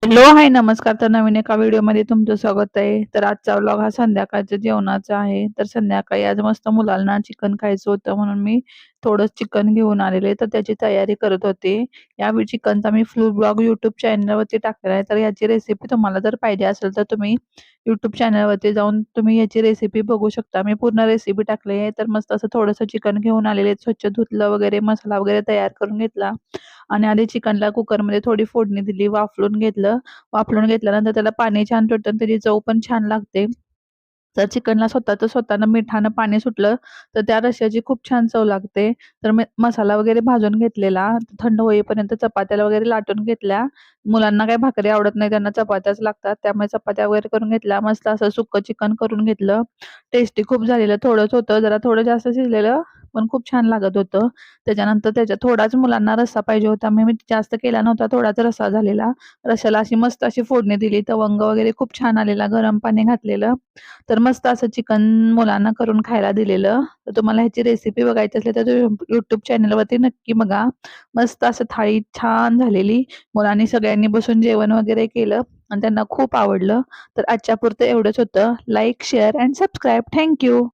Hello, हाय, नमस्कार. तर नवीन एका व्हिडिओमध्ये तुमचं स्वागत आहे. तर आजचा व्लॉग हा संध्याकाळच्या जेवणाचा आहे. तर संध्याकाळी आज मस्त मुलांना चिकन खायचं होतं म्हणून मी थोडं चिकन घेऊन आलेले, तर त्याची तयारी करत होते. या चिकनचा मी फुल ब्लॉग यूट्यूब चॅनलवरती टाकलेला आहे. तर याची रेसिपी तुम्हाला जर पाहिजे असेल तर तुम्ही यूट्यूब चॅनलवरती जाऊन तुम्ही याची रेसिपी बघू शकता. मी पूर्ण रेसिपी टाकली आहे. तर मस्त असं थोडंसं चिकन घेऊन आलेले, स्वच्छ धुतलं वगैरे, मसाला वगैरे तयार करून घेतला आणि आधी चिकनला कुकरमध्ये थोडी फोडणी दिली, वाफलून घेतलं. वाफलून घेतल्यानंतर त्याला पाणी छान सुटतं आणि त्याची चव पण छान लागते. तर चिकनला स्वतःनं मिठानं पाणी सुटलं, तर त्या रश्श्याची खूप छान चव लागते. तर मसाला वगैरे भाजून घेतलेला, थंड होईपर्यंत चपात्याला वगैरे लाटून घेतल्या. मुलांना काही भाकरी आवडत नाही, त्यांना चपात्याच लागतात. त्यामुळे चपात्या वगैरे करून घेतल्या. मस्त असं सुक्कं चिकन करून घेतलं. टेस्टी खूप झालेलं. थोडंच होतं, जरा थोडं जास्त शिजलेलं, पण खूप छान लागत होतं. त्याच्यानंतर त्याच्यात थोडाच मुलांना रस्सा पाहिजे होता. मी जास्त केला नव्हता, थोडाच रस्सा झालेला. रश्श्याला अशी मस्त अशी फोडणी दिली. तवंग वगैरे खूप छान आलेला. गरम पाणी घातलेलं. तर मस्त असं चिकन मुलांना करून खायला दिलेलं. तर तुम्हाला ह्याची रेसिपी बघायची असली तर यूट्यूब चॅनलवरती नक्की बघा. मस्त असं थाळी छान झालेली. मुलांनी सगळ्यांनी बसून जेवण वगैरे केलं आणि त्यांना खूप आवडलं. तर आजच्या पुरतं एवढंच होतं. Like, share and subscribe. Thank you.